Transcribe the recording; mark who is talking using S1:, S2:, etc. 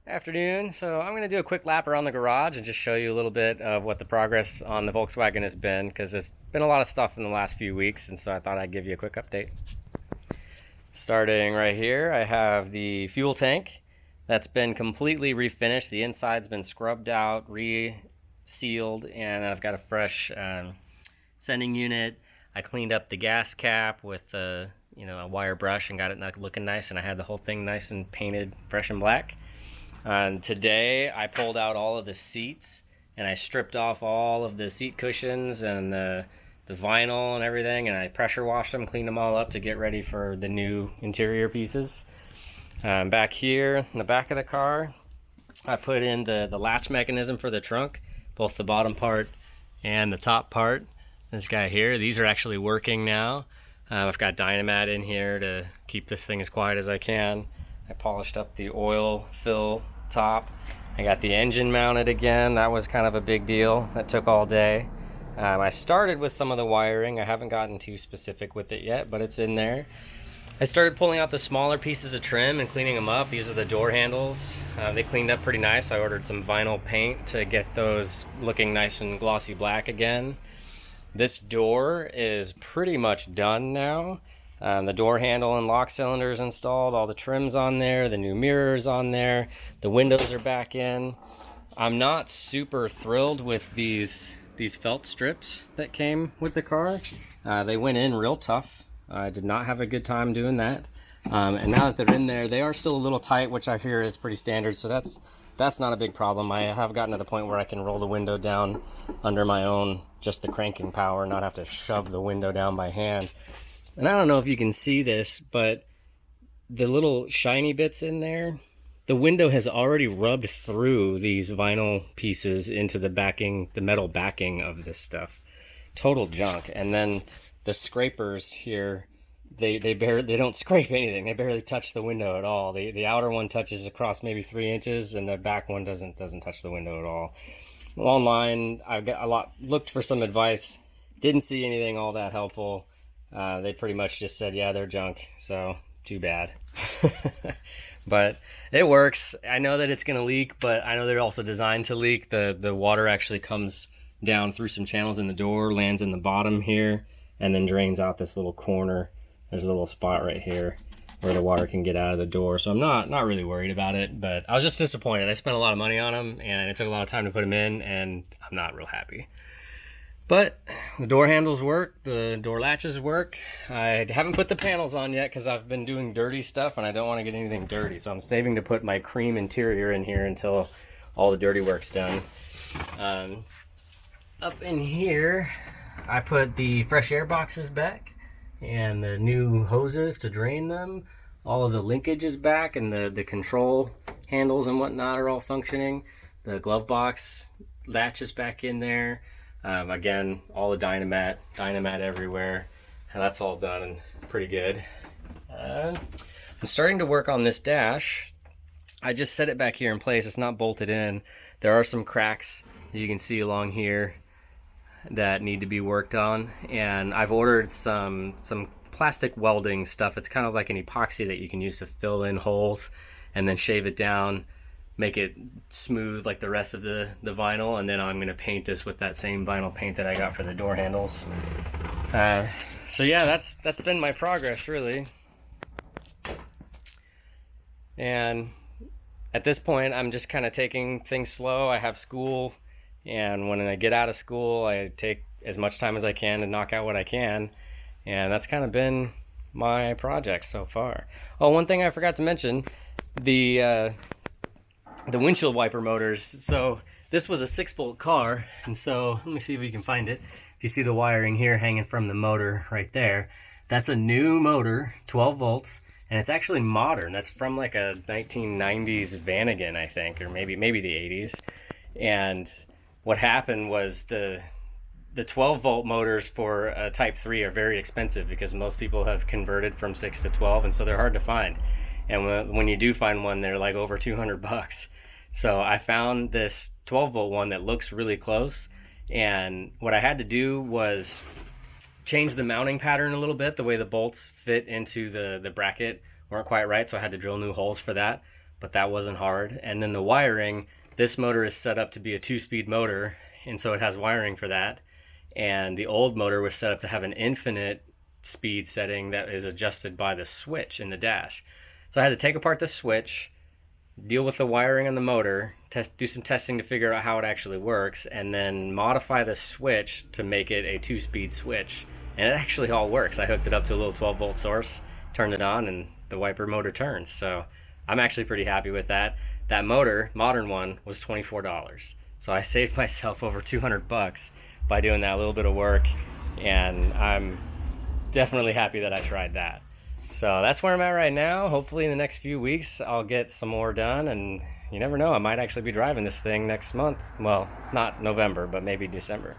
S1: Afternoon. So I'm going to do a quick lap around the garage and just show you a little bit of what the progress on the Volkswagen has been, because there's been a lot of stuff in the last few weeks, and so I thought I'd give you a quick update. Starting right here, I have the fuel tank that's been completely refinished. The inside's been scrubbed out, re-sealed, and I've got a fresh sending unit. I cleaned up the gas cap with a wire brush and got it looking nice, and I had the whole thing nice and painted fresh and black. And today I pulled out all of the seats and I stripped off all of the seat cushions and the vinyl and everything, and I pressure washed them, cleaned them all up to get ready for the new interior pieces. Back here in the back of the car, I put in the latch mechanism for the trunk, both the bottom part and the top part. This guy here, these are actually working now. I've got Dynamat in here to keep this thing as quiet as I can. I polished up the oil fill top. I got the engine mounted again. That was kind of a big deal. That took all day. I started with some of the wiring. I haven't gotten too specific with it yet, but it's in there. I started pulling out the smaller pieces of trim and cleaning them up. These are the door handles. They cleaned up pretty nice. I ordered some vinyl paint to get those looking nice and glossy black again. This door is pretty much done now. The door handle and lock cylinders installed, all the trims on there, the new mirrors on there, the windows are back in. I'm not super thrilled with these felt strips that came with the car. They went in real tough. I did not have a good time doing that. And now that they're in there, they are still a little tight, which I hear is pretty standard, so that's not a big problem. I have gotten to the point where I can roll the window down under my own, just the cranking power, not have to shove the window down by hand. And I don't know if you can see this, but the little shiny bits in there, the window has already rubbed through these vinyl pieces into the backing, the metal backing of this stuff. Total junk. And then the scrapers here, they don't scrape anything. They barely touch the window at all. The outer one touches across maybe 3 inches, and the back one doesn't touch the window at all. Online, looked for some advice, didn't see anything all that helpful. They pretty much just said, yeah, they're junk, so too bad. But it works. I know that it's going to leak, but I know they're also designed to leak. The water actually comes down through some channels in the door, lands in the bottom here, and then drains out this little corner. There's a little spot right here where the water can get out of the door. So I'm not really worried about it, but I was just disappointed. I spent a lot of money on them, and it took a lot of time to put them in, and I'm not real happy. But the door handles work, the door latches work. I haven't put the panels on yet because I've been doing dirty stuff and I don't want to get anything dirty. So I'm saving to put my cream interior in here until all the dirty work's done. Up in here, I put the fresh air boxes back and the new hoses to drain them. All of the linkage is back, and the control handles and whatnot are all functioning. The glove box latch is back in there. Again, all the Dynamat everywhere. And that's all done and pretty good. I'm starting to work on this dash. I just set it back here in place. It's not bolted in. There are some cracks you can see along here that need to be worked on. And I've ordered some plastic welding stuff. It's kind of like an epoxy that you can use to fill in holes and then shave it down, make it smooth like the rest of the vinyl, and then I'm going to paint this with that same vinyl paint that I got for the door handles. So yeah, that's been my progress, really. And at this point, I'm just kind of taking things slow. I have school, and when I get out of school, I take as much time as I can to knock out what I can, and that's kind of been my project so far. Oh, one thing I forgot to mention, the windshield wiper motors. So this was a 6-volt car, and so let me see if we can find it. If you see the wiring here hanging from the motor right there, that's a new motor, 12 volts, and it's actually modern. That's from like a 1990s Vanagon, I think, or maybe the 80s. And what happened was the 12 volt motors for a Type 3 are very expensive because most people have converted from 6 to 12, and so they're hard to find. And when you do find one, they're like over 200 bucks. So I found this 12 volt one that looks really close, and what I had to do was change the mounting pattern a little bit. The way the bolts fit into the bracket weren't quite right, so I had to drill new holes for that. but that wasn't hard. And then the wiring, this motor is set up to be a 2-speed motor, and so it has wiring for that. And the old motor was set up to have an infinite speed setting that is adjusted by the switch in the dash. So I had to take apart the switch, deal with the wiring on the motor, do some testing to figure out how it actually works, and then modify the switch to make it a 2-speed switch. And it actually all works. I hooked it up to a little 12-volt source, turned it on, and the wiper motor turns. So I'm actually pretty happy with that. That motor, modern one, was $24. So I saved myself over $200 by doing that little bit of work, and I'm definitely happy that I tried that. So that's where I'm at right now. Hopefully in the next few weeks I'll get some more done, and you never know, I might actually be driving this thing next month. Well, not November, but maybe December.